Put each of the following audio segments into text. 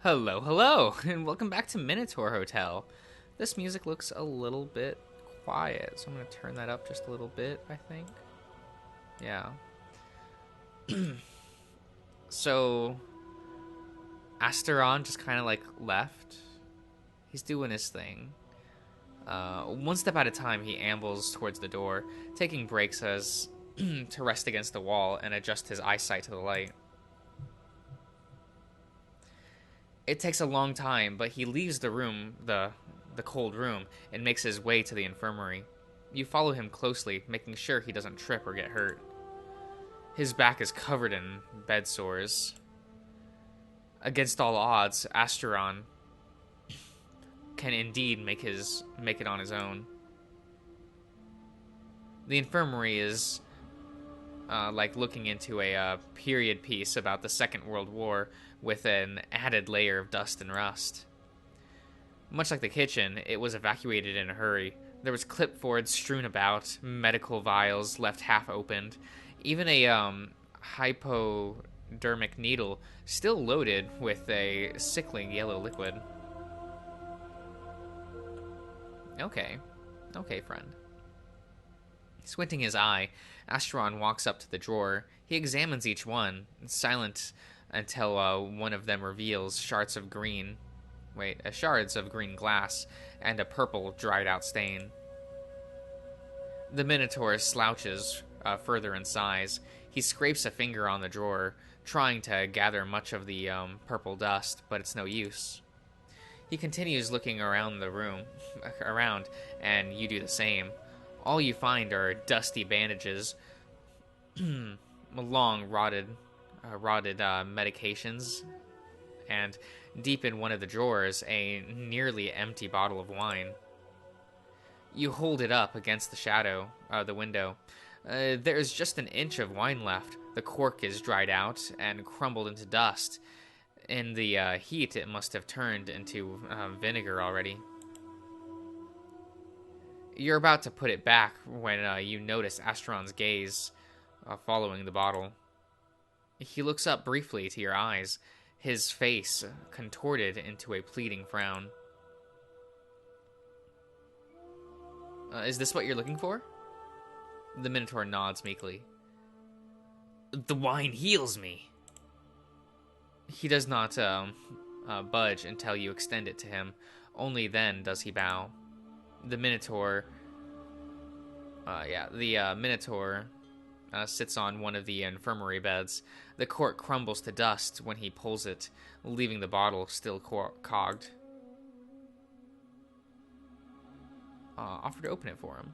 Hello, hello, and welcome back to Minotaur Hotel. This music looks a little bit quiet, so I'm going to turn that up just a little bit, I think. Yeah. So, Asteron just kind of like left. He's doing his thing. One step at a time, he ambles towards the door, taking breaks as to rest against the wall and adjust his eyesight to the light. It takes a long time, but he leaves the room, the cold room, and makes his way to the infirmary. You follow him closely, making sure he doesn't trip or get hurt. His back is covered in bed sores. Against all odds, Asteron can indeed make it on his own. The infirmary is like looking into a period piece about the Second World War with an added layer of dust and rust. Much like the kitchen, it was evacuated in a hurry. There was clipboards strewn about, medical vials left half opened, even a hypodermic needle still loaded with a sickling yellow liquid. Okay, friend. Squinting his eye, Asteron walks up to the drawer. He examines each one, silent until one of them reveals shards of green glass and a purple dried out stain. The Minotaur slouches further in size. He scrapes a finger on the drawer, trying to gather much of the purple dust, but it's no use. He continues looking around the room, and you do the same. All you find are dusty bandages, long rotted medications, and deep in one of the drawers, a nearly empty bottle of wine. You hold it up against the shadow of the window. There is just an inch of wine left. The cork is dried out and crumbled into dust. In the heat, it must have turned into vinegar already. You're about to put it back when you notice Asteron's gaze following the bottle. He looks up briefly to your eyes, his face contorted into a pleading frown. Is this what you're looking for? The Minotaur nods meekly. The wine heals me. He does not budge until you extend it to him. Only then does he bow. The Minotaur sits on one of the infirmary beds. The cork crumbles to dust when he pulls it, leaving the bottle still cogged. Offer to open it for him.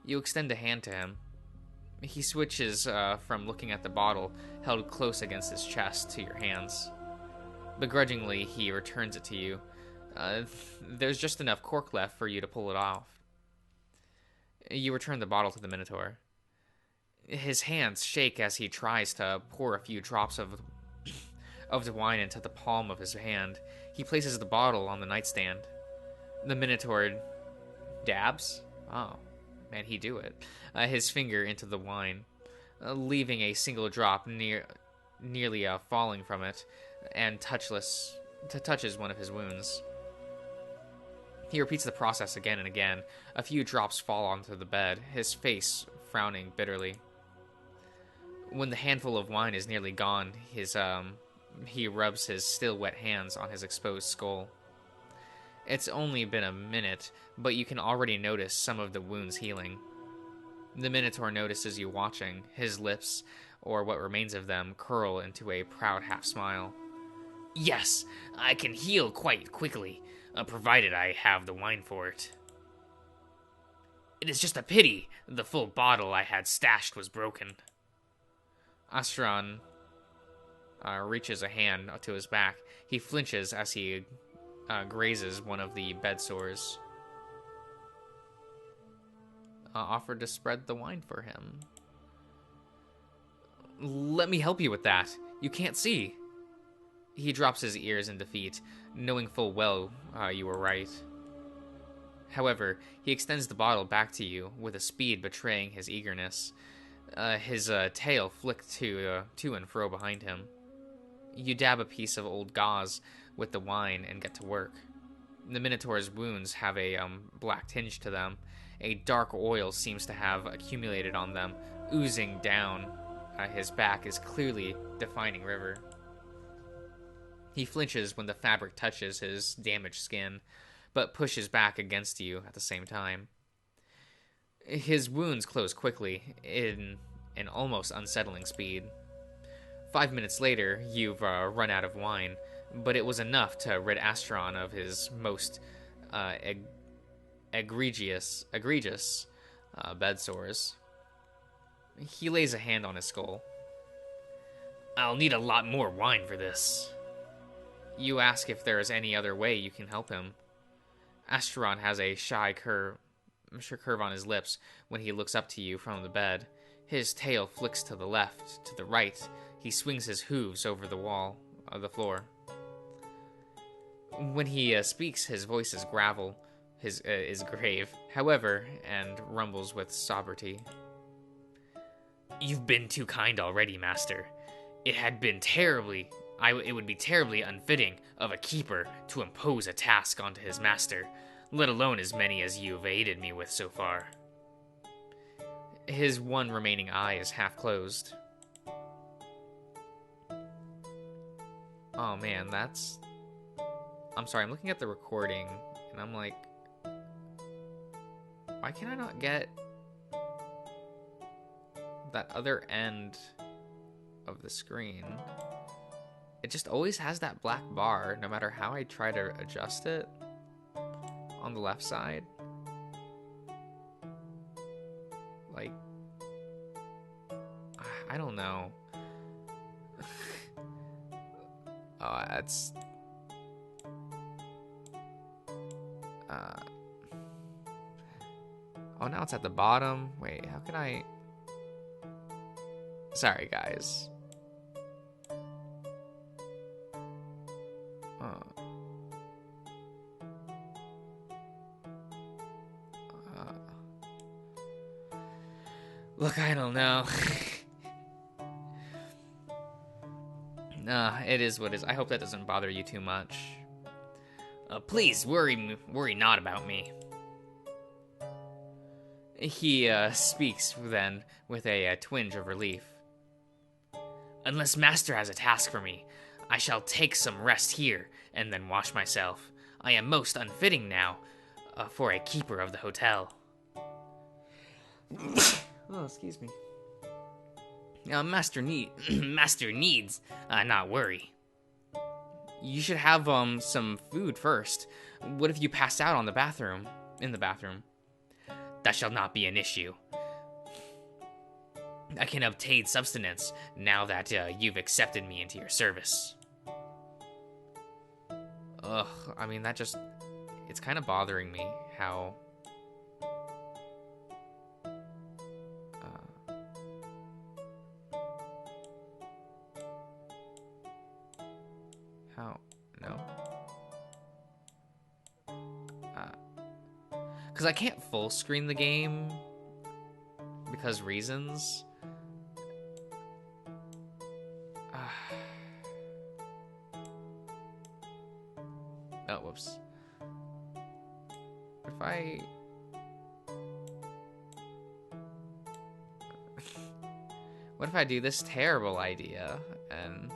You extend a hand to him. He switches from looking at the bottle, held close against his chest, to your hands. Begrudgingly, he returns it to you. There's just enough cork left for you to pull it off. You return the bottle to the Minotaur. His hands shake as he tries to pour a few drops of the wine into the palm of his hand. He places the bottle on the nightstand. The Minotaur dabs. Oh, man, he do it. His finger into the wine, leaving a single drop nearly falling from it, and touches one of his wounds. He repeats the process again and again. A few drops fall onto the bed, his face frowning bitterly. When the handful of wine is nearly gone, he rubs his still wet hands on his exposed skull. It's only been a minute, but you can already notice some of the wounds healing. The Minotaur notices you watching. His lips, or what remains of them, curl into a proud half-smile. Yes, I can heal quite quickly, provided I have the wine for it. It is just a pity the full bottle I had stashed was broken. Asteron reaches a hand to his back. He flinches as he grazes one of the bed sores. Offered to spread the wine for him. Let me help you with that. You can't see. He drops his ears in defeat, knowing full well you were right. However, he extends the bottle back to you with a speed betraying his eagerness. His tail flicked to and fro behind him. You dab a piece of old gauze with the wine and get to work. The Minotaur's wounds have a black tinge to them. A dark oil seems to have accumulated on them, oozing down his back is clearly defining river. He flinches when the fabric touches his damaged skin, but pushes back against you at the same time. His wounds close quickly, in an almost unsettling speed. 5 minutes later, you've run out of wine, but it was enough to rid Astron of his most egregious bed sores. He lays a hand on his skull. I'll need a lot more wine for this. You ask if there is any other way you can help him. Astron has a shy curve on his lips when he looks up to you from the bed. His tail flicks to the left, to the right. He swings his hooves over the wall of the floor. When he speaks, his voice is is grave, however, and rumbles with sobriety. You've been too kind already, Master. It would be terribly unfitting of a keeper to impose a task onto his master, let alone as many as you've aided me with so far. His one remaining eye is half closed. Oh man, I'm sorry, I'm looking at the recording, and I'm like, why can I not get that other end of the screen? It just always has that black bar, no matter how I try to adjust it on the left side. Like, I don't know. Oh, that's... Oh, now it's at the bottom. Wait, how can I... Sorry, guys. Look, I don't know. Nah, it is what it is. I hope that doesn't bother you too much. Please, worry not about me. He speaks then with a twinge of relief. Unless Master has a task for me, I shall take some rest here and then wash myself. I am most unfitting now for a keeper of the hotel. Oh, excuse me. Master needs not worry. You should have some food first. What if you pass out in the bathroom? That shall not be an issue. I can obtain sustenance now that you've accepted me into your service. Ugh, I mean, it's kind of bothering me how... No? Because I can't full screen the game because reasons. Oh, whoops. If I... What if I do this terrible idea and...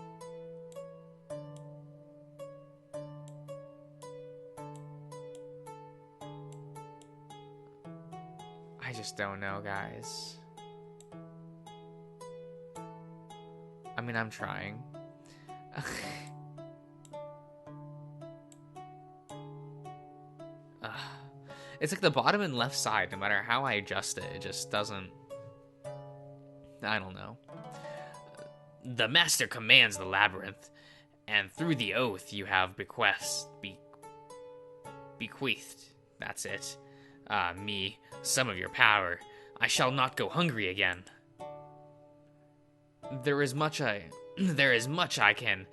I just don't know, guys. I mean, I'm trying. It's like the bottom and left side, no matter how I adjust it, it just doesn't... I don't know. The Master commands the labyrinth, and through the oath you have bequeathed. That's it. Me, some of your power. I shall not go hungry again. There is much I can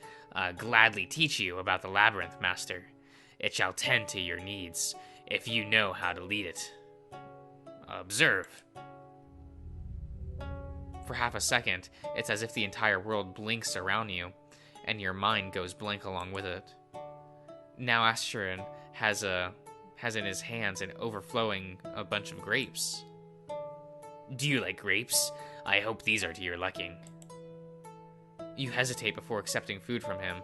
gladly teach you about the labyrinth, Master. It shall tend to your needs, if you know how to lead it. Observe. For half a second, it's as if the entire world blinks around you, and your mind goes blank along with it. Now Asteron has in his hands an overflowing a bunch of grapes. Do you like grapes? I hope these are to your liking. You hesitate before accepting food from him.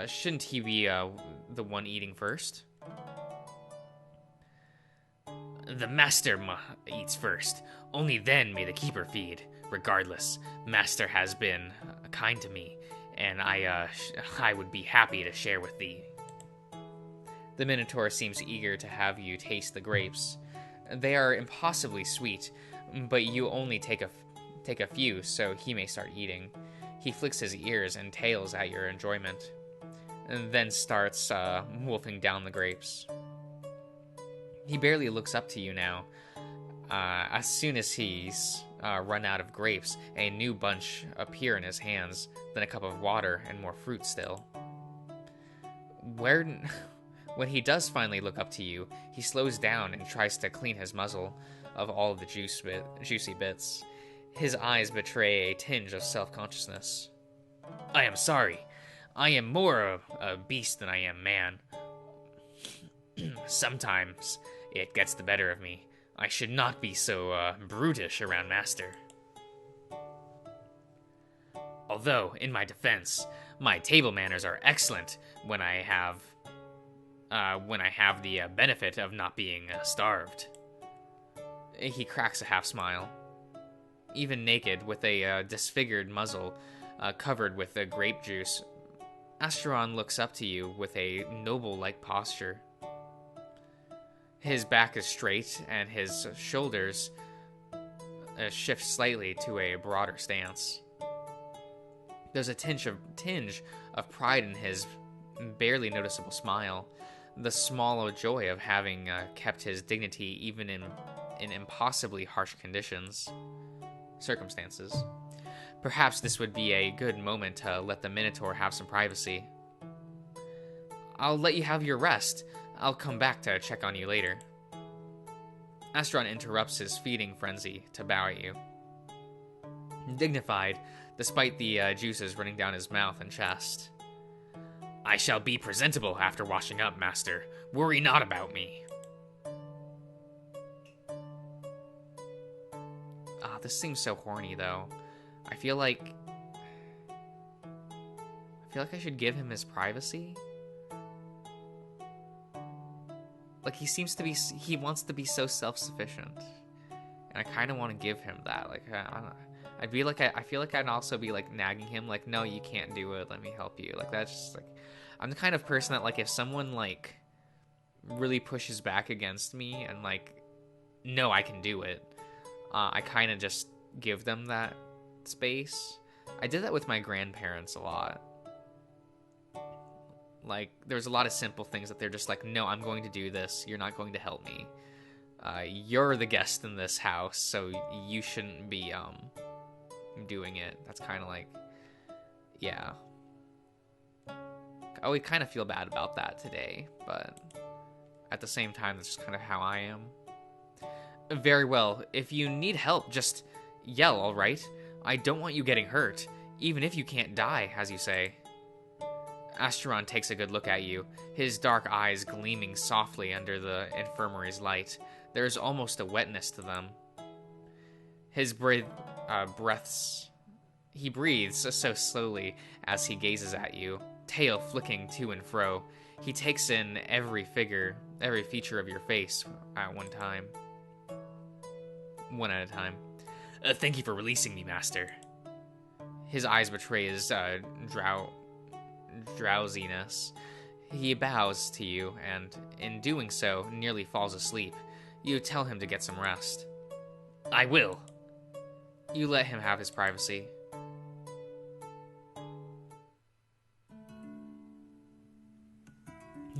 Shouldn't he be the one eating first? The master eats first. Only then may the keeper feed. Regardless, master has been kind to me, and I would be happy to share with thee. The Minotaur seems eager to have you taste the grapes. They are impossibly sweet, but you only take a few, so he may start eating. He flicks his ears and tails at your enjoyment, and then starts wolfing down the grapes. He barely looks up to you now. As soon as he's run out of grapes, a new bunch appear in his hands, then a cup of water and more fruit still. When he does finally look up to you, he slows down and tries to clean his muzzle of all of the juicy bits. His eyes betray a tinge of self-consciousness. I am sorry. I am more a beast than I am man. Sometimes it gets the better of me. I should not be so brutish around master. Although, in my defense, my table manners are excellent when I have the benefit of not being starved. He cracks a half smile. Even naked, with a disfigured muzzle covered with grape juice, Asteron looks up to you with a noble-like posture. His back is straight, and his shoulders shift slightly to a broader stance. There's a tinge of pride in his barely noticeable smile, the small joy of having kept his dignity even in impossibly harsh circumstances. Perhaps this would be a good moment to let the Minotaur have some privacy. I'll let you have your rest. I'll come back to check on you later. Asteron interrupts his feeding frenzy to bow at you. Dignified, despite the juices running down his mouth and chest. I shall be presentable after washing up, master. Worry not about me. This seems so horny, though. I feel like I should give him his privacy. Like, he wants to be so self-sufficient. And I kind of want to give him that. Like, I don't know. I feel like I'd also be, like, nagging him, like, no, you can't do it, let me help you. Like, that's just, like, I'm the kind of person that, like, if someone, like, really pushes back against me and, like, no, I can do it, I kind of just give them that space. I did that with my grandparents a lot. Like, there's a lot of simple things that they're just like, no, I'm going to do this. You're not going to help me. You're the guest in this house, so you shouldn't be doing it. That's kind of like, yeah. I would kind of feel bad about that today, but at the same time, that's just kind of how I am. Very well. If you need help, just yell, all right? I don't want you getting hurt, even if you can't die, as you say. Asteron takes a good look at you, his dark eyes gleaming softly under the infirmary's light. There's almost a wetness to them. His he breathes so slowly as he gazes at you, tail flicking to and fro. He takes in every feature of your face at one at a time. Thank you for releasing me, master. His eyes betray his drowsiness. He bows to you, and in doing so, nearly falls asleep. You tell him to get some rest. I will. You let him have his privacy.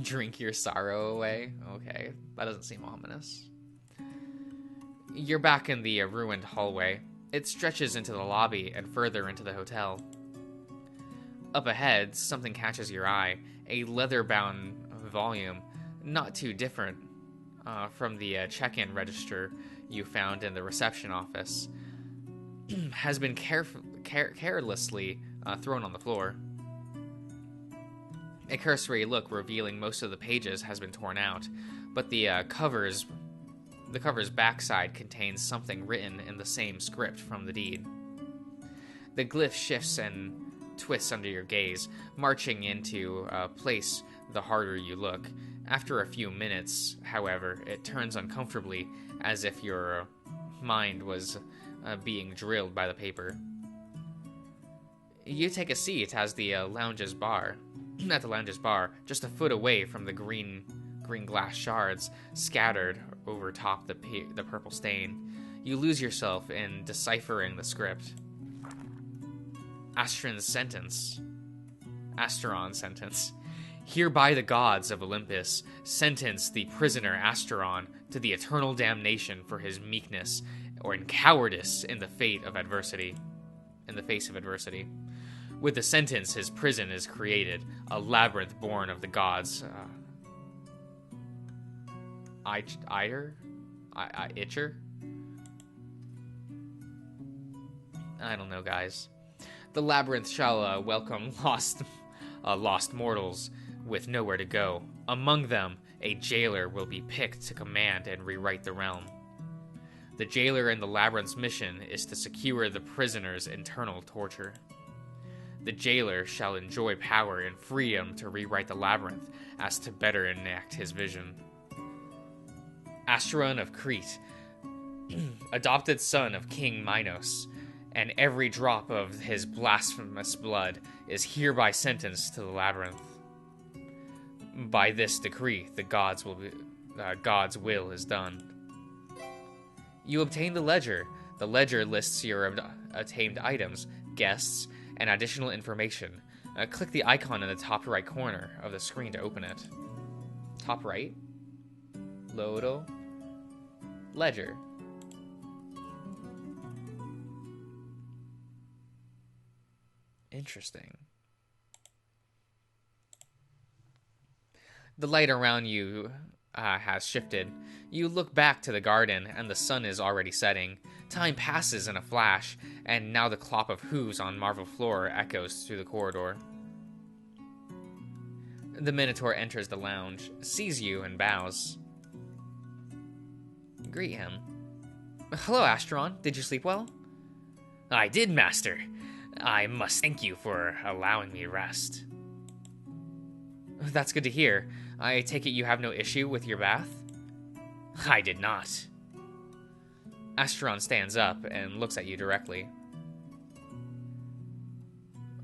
Drink your sorrow away? Okay, that doesn't seem ominous. You're back in the ruined hallway. It stretches into the lobby and further into the hotel. Up ahead, something catches your eye. A leather-bound volume, not too different from the check-in register you found in the reception office, has been carelessly thrown on the floor. A cursory look revealing most of the pages has been torn out, but the cover's backside contains something written in the same script from the deed. The glyph shifts and twists under your gaze, marching into place the harder you look. After a few minutes, however, it turns uncomfortably, as if your mind was being drilled by the paper. You take a seat as the lounge's bar, just a foot away from the green glass shards scattered over top the purple stain. You lose yourself in deciphering the script. Asteron's sentence. Hereby the gods of Olympus sentence the prisoner Asteron to the eternal damnation for his meekness or in cowardice in the face of adversity. With the sentence, his prison is created, a labyrinth born of the gods. Itcher? I don't know, guys. The labyrinth shall welcome lost mortals with nowhere to go. Among them, a jailer will be picked to command and rewrite the realm. The jailer in the labyrinth's mission is to secure the prisoner's internal torture. The jailer shall enjoy power and freedom to rewrite the labyrinth as to better enact his vision. Asteron of Crete, adopted son of King Minos, and every drop of his blasphemous blood is hereby sentenced to the labyrinth. By this decree, the God's will is done. You obtain the ledger. The ledger lists your obtained items, guests, and additional information. Click the icon in the top right corner of the screen to open it. Top right? Lodo? Ledger. Interesting. The light around you has shifted. You look back to the garden, and the sun is already setting. Time passes in a flash, and now the clop of hooves on marble floor echoes through the corridor. The Minotaur enters the lounge, sees you, and bows. Greet him. Hello, Asteron. Did you sleep well? I did, Master. I must thank you for allowing me rest. That's good to hear. I take it you have no issue with your bath? I did not. Asteron stands up and looks at you directly.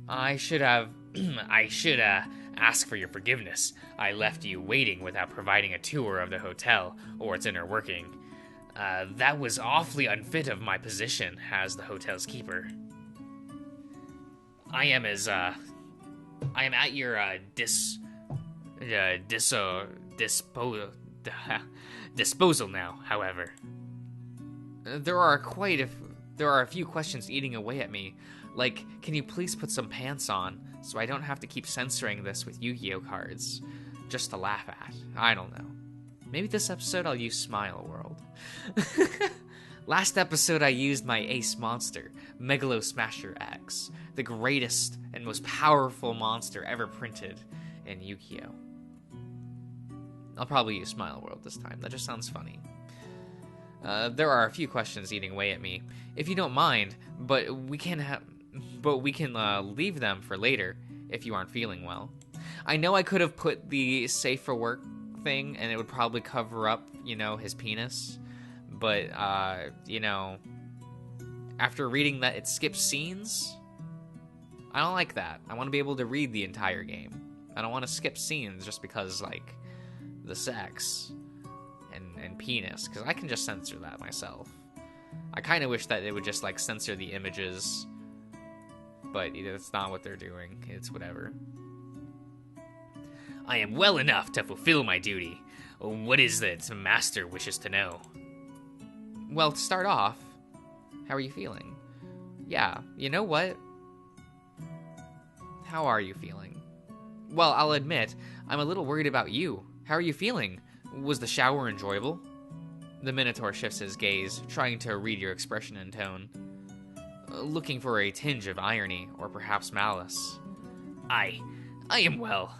I should ask for your forgiveness. I left you waiting without providing a tour of the hotel or its inner working. That was awfully unfit of my position as the hotel's keeper. I am at your disposal now, however. There are a few questions eating away at me. Like, can you please put some pants on so I don't have to keep censoring this with Yu-Gi-Oh cards just to laugh at? I don't know. Maybe this episode I'll use Smile World. Last episode I used my ace monster, Megalo Smasher X, the greatest and most powerful monster ever printed in Yu-Gi-Oh. I'll probably use Smile World this time. That just sounds funny. There are a few questions eating away at me. If you don't mind, but we can leave them for later if you aren't feeling well. I know I could have put the safe for work thing, and it would probably cover up, his penis. But, after reading that it skips scenes, I don't like that. I want to be able to read the entire game. I don't want to skip scenes just because, the sex and penis, because I can just censor that myself. I kind of wish that it would just, censor the images, but it's not what they're doing. It's whatever. I am well enough to fulfill my duty. What is it the master wishes to know? Well, to start off, how are you feeling? Yeah, you know what? How are you feeling? Well, I'll admit, I'm a little worried about you. How are you feeling? Was the shower enjoyable? The Minotaur shifts his gaze, trying to read your expression and tone. looking for a tinge of irony or perhaps malice. I am well.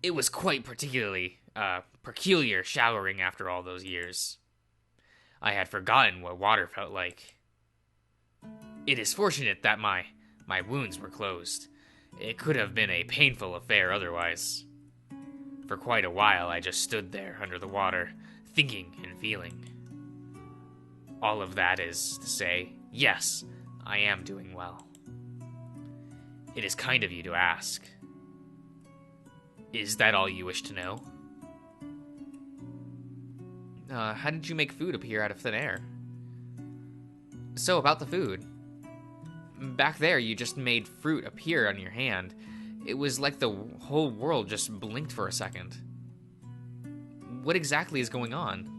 It was quite peculiar showering after all those years. I had forgotten what water felt like. It is fortunate that my wounds were closed. It could have been a painful affair otherwise. For quite a while I just stood there under the water, thinking and feeling. All of that is to say, yes, I am doing well. It is kind of you to ask. Is that all you wish to know? How did you make food appear out of thin air? So, about the food. Back there, you just made fruit appear on your hand. It was like the whole world just blinked for a second. What exactly is going on?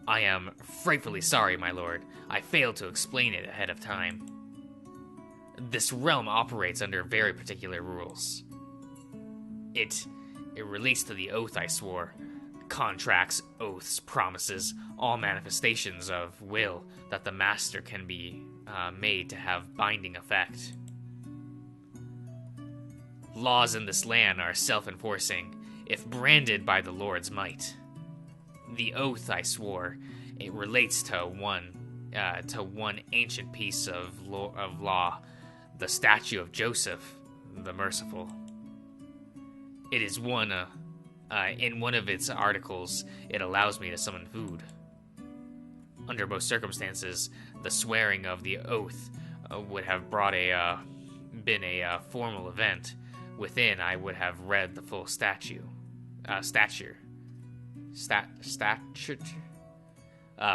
I am frightfully sorry, my lord. I failed to explain it ahead of time. This realm operates under very particular rules. It relates to the oath I swore. Contracts, oaths, promises, all manifestations of will that the master can be made to have binding effect. Laws in this land are self-enforcing, if branded by the Lord's might. The oath I swore, it relates to one ancient piece of law, the statue of Joseph, the Merciful. It is in one of its articles, it allows me to summon food. Under most circumstances, the swearing of the oath would have been a formal event. Within, I would have read the full stature.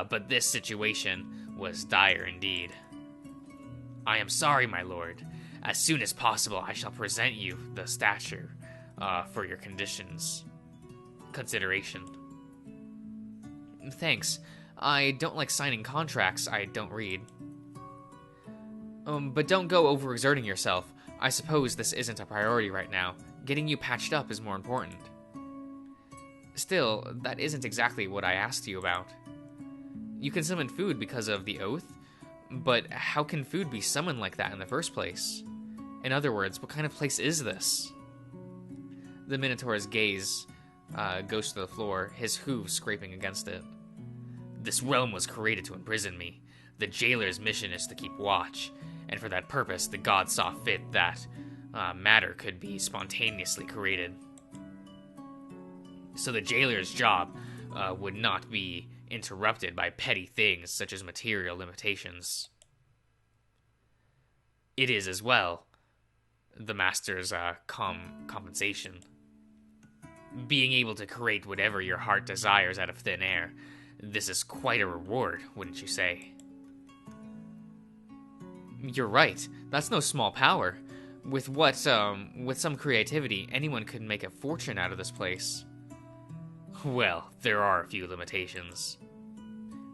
But this situation was dire indeed. I am sorry, my lord. As soon as possible, I shall present you the stature for your consideration. Thanks. I don't like signing contracts I don't read. But don't go overexerting yourself. I suppose this isn't a priority right now. Getting you patched up is more important. Still, that isn't exactly what I asked you about. You can summon food because of the oath, but how can food be summoned like that in the first place? In other words, what kind of place is this? The Minotaur's gaze goes to the floor, his hooves scraping against it. This realm was created to imprison me. The jailer's mission is to keep watch, and for that purpose, the gods saw fit that matter could be spontaneously created. So the jailer's job would not be interrupted by petty things such as material limitations. It is, as well, the master's compensation. Being able to create whatever your heart desires out of thin air, this is quite a reward, wouldn't you say? You're right. That's no small power. With some creativity, anyone could make a fortune out of this place. Well, there are a few limitations.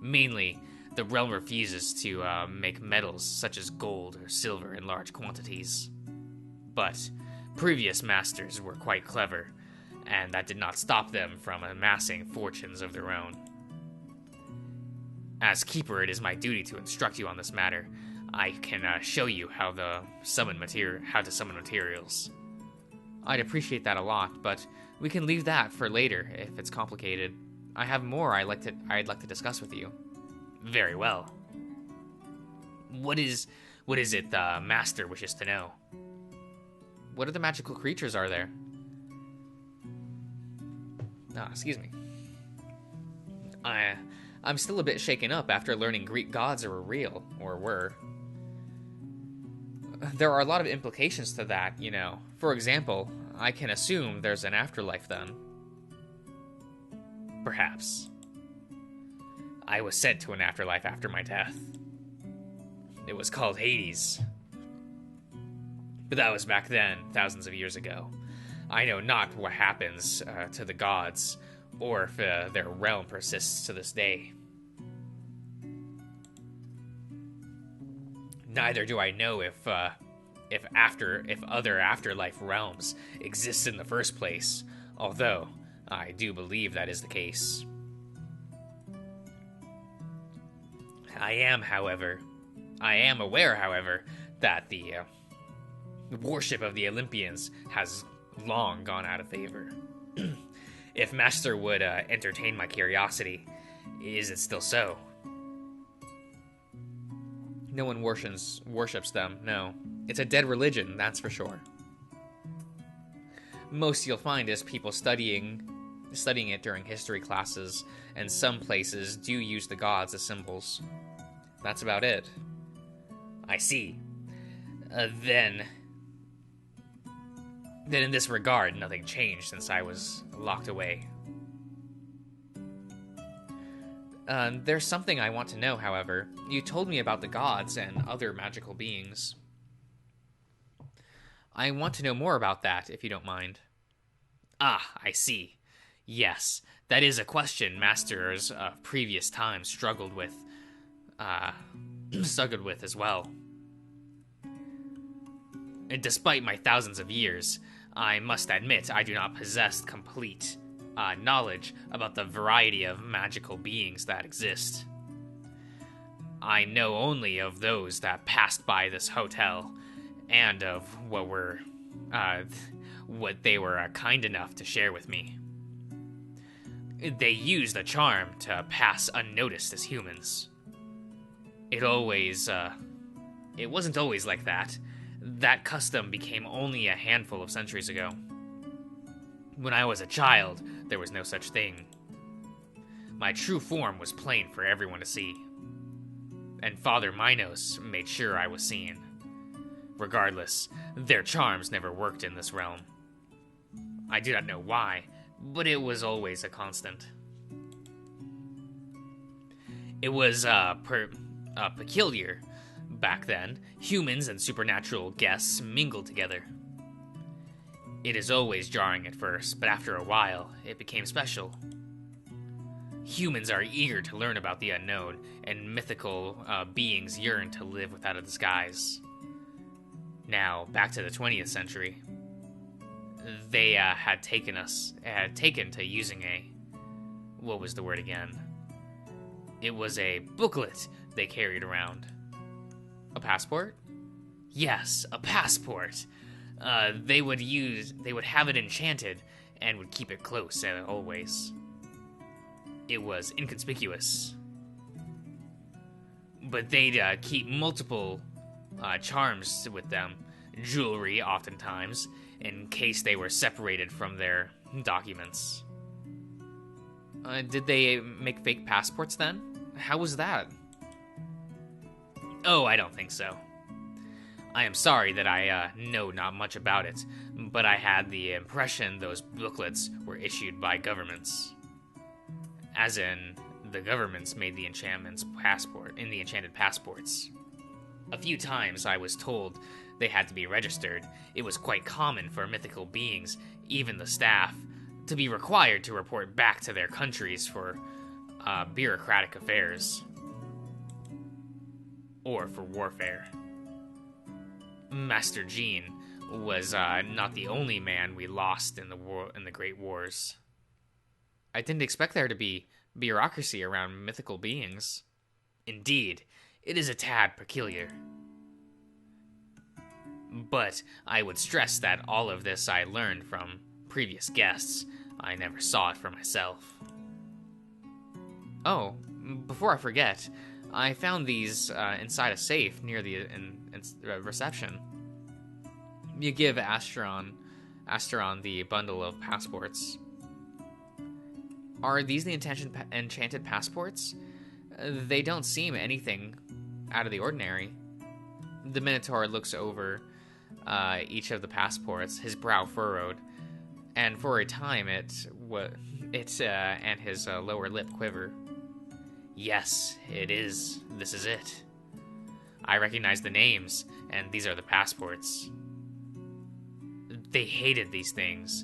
Mainly, the realm refuses to make metals such as gold or silver in large quantities. But previous masters were quite clever, and that did not stop them from amassing fortunes of their own. As keeper, it is my duty to instruct you on this matter. I can show you how to summon materials. I'd appreciate that a lot, but we can leave that for later if it's complicated. I have more I'd like to discuss with you. Very well. What is it the master wishes to know? What other magical creatures are there? Excuse me. I'm still a bit shaken up after learning Greek gods are real, or were. There are a lot of implications to that, you know. For example, I can assume there's an afterlife then. Perhaps. I was sent to an afterlife after my death. It was called Hades. But that was back then, thousands of years ago. I know not what happens to the gods, or if their realm persists to this day. Neither do I know if other afterlife realms exist in the first place, although I do believe that is the case. I am aware, however, that the worship of the Olympians has long gone out of favor. If Master would entertain my curiosity, is it still so? No one worships them, no. It's a dead religion, that's for sure. Most you'll find is people studying it during history classes, and some places do use the gods as symbols. That's about it. I see. Then in this regard, nothing changed since I was locked away. There's something I want to know, however. You told me about the gods and other magical beings. I want to know more about that, if you don't mind. Ah, I see. Yes, that is a question masters of previous times struggled with as well. And despite my thousands of years, I must admit I do not possess complete knowledge about the variety of magical beings that exist. I know only of those that passed by this hotel, and of what they were kind enough to share with me. They used a charm to pass unnoticed as humans. It wasn't always like that. That custom became only a handful of centuries ago. When I was a child, there was no such thing. My true form was plain for everyone to see. And Father Minos made sure I was seen. Regardless, their charms never worked in this realm. I do not know why, but it was always a constant. It was peculiar. Back then, humans and supernatural guests mingled together. It is always jarring at first, but after a while, it became special. Humans are eager to learn about the unknown, and mythical beings yearn to live without a disguise. Now, back to the 20th century. They had taken to using what was the word again? It was a booklet they carried around. A passport? Yes, a passport. They would have it enchanted and would keep it close always. It was inconspicuous. But they'd keep multiple charms with them, jewelry oftentimes, in case they were separated from their documents. Did they make fake passports then? How was that? Oh, I don't think so. I am sorry that I know not much about it, but I had the impression those booklets were issued by governments. As in, the governments made the enchanted passports. A few times I was told they had to be registered. It was quite common for mythical beings, even the staff, to be required to report back to their countries for bureaucratic affairs. Or for warfare. Master Jean was not the only man we lost in the Great Wars. I didn't expect there to be bureaucracy around mythical beings. Indeed, it is a tad peculiar. But I would stress that all of this I learned from previous guests. I never saw it for myself. Oh, before I forget, I found these inside a safe near the reception. You give Asteron the bundle of passports. Are these the enchanted passports? They don't seem anything out of the ordinary. The Minotaur looks over each of the passports, his brow furrowed, and for a time and his lower lip quiver. Yes, it is. This is it. I recognize the names, and these are the passports. They hated these things.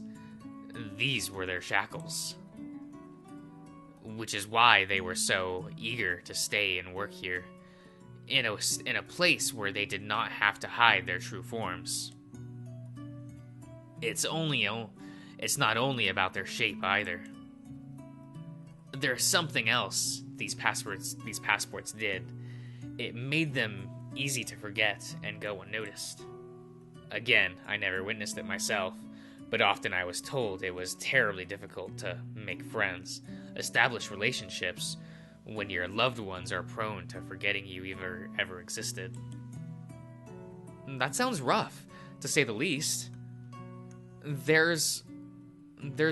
These were their shackles. Which is why they were so eager to stay and work here, in a place where they did not have to hide their true forms. It's not only about their shape either. There's something else these passports did. It made them easy to forget and go unnoticed. Again, I never witnessed it myself, but often I was told it was terribly difficult to make friends, establish relationships, when your loved ones are prone to forgetting you ever existed. That sounds rough, to say the least. There's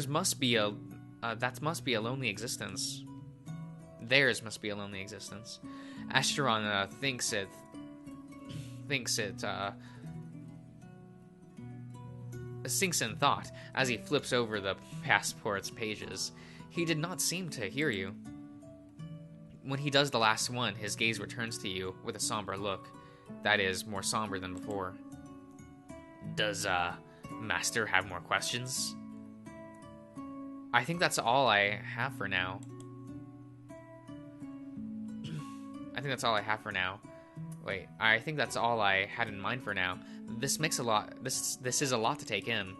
must be a that must be a lonely existence. Theirs must be a lonely existence. Asteron thinks it sinks in thought as he flips over the passport's pages. He did not seem to hear you. When he does the last one, his gaze returns to you with a somber look. That is, more somber than before. Does, Master have more questions? I think that's all I have for now. I think that's all I have for now. Wait, I think that's all I had in mind for now. This makes a lot. This is a lot to take in.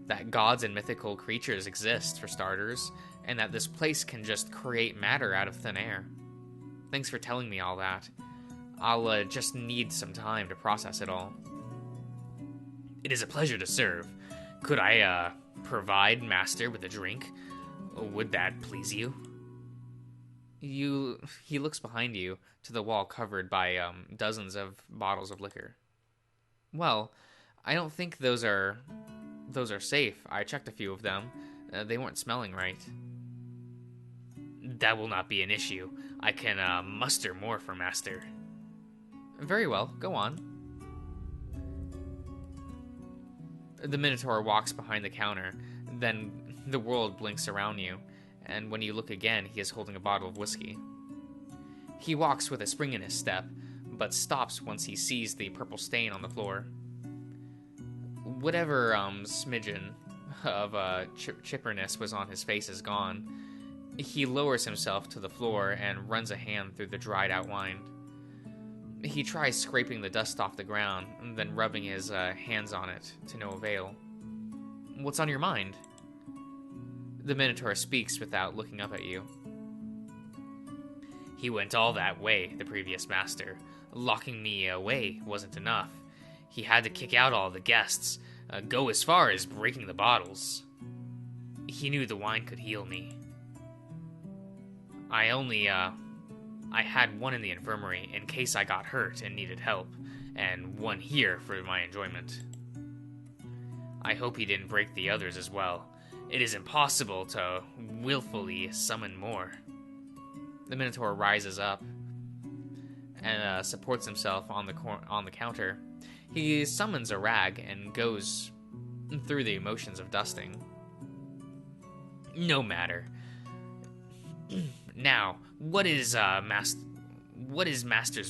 That gods and mythical creatures exist, for starters, and that this place can just create matter out of thin air. Thanks for telling me all that. I'll just need some time to process it all. It is a pleasure to serve. Could I provide Master with a drink? Would that please you? He looks behind you to the wall covered by dozens of bottles of liquor. Well, I don't think those are safe. I checked a few of them. They weren't smelling right. That will not be an issue. I can muster more for Master. Very well, go on. The Minotaur walks behind the counter, then the world blinks around you, and when you look again, he is holding a bottle of whiskey. He walks with a spring in his step, but stops once he sees the purple stain on the floor. Whatever smidgen of chipperness was on his face is gone. He lowers himself to the floor and runs a hand through the dried out wine. He tries scraping the dust off the ground, and then rubbing his hands on it to no avail. What's on your mind? The Minotaur speaks without looking up at you. He went all that way, the previous master. Locking me away wasn't enough. He had to kick out all the guests, go as far as breaking the bottles. He knew the wine could heal me. I had one in the infirmary in case I got hurt and needed help, and one here for my enjoyment. I hope he didn't break the others as well. It is impossible to willfully summon more. The Minotaur rises up and supports himself on the counter. He summons a rag and goes through the motions of dusting. No matter. Now, what is Master's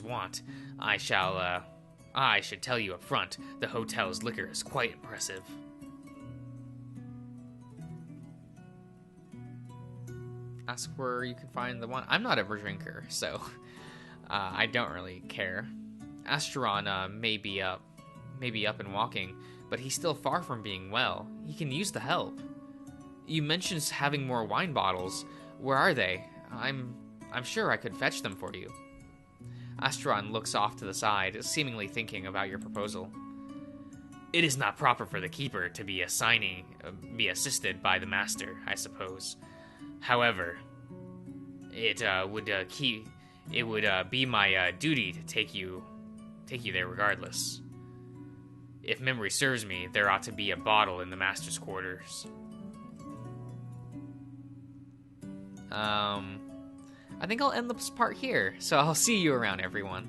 want? I should tell you up front, the hotel's liquor is quite impressive. Ask where you can find the one. I'm not a drinker, so I don't really care. Asteron may be up and walking, but he's still far from being well. He can use the help. You mentioned having more wine bottles. Where are they? I'm sure I could fetch them for you. Asteron looks off to the side, seemingly thinking about your proposal. It is not proper for the keeper to be assisted by the master, I suppose. However, it would be my duty to take you there regardless. If memory serves me, there ought to be a bottle in the master's quarters. I think I'll end this part here, so I'll see you around, everyone.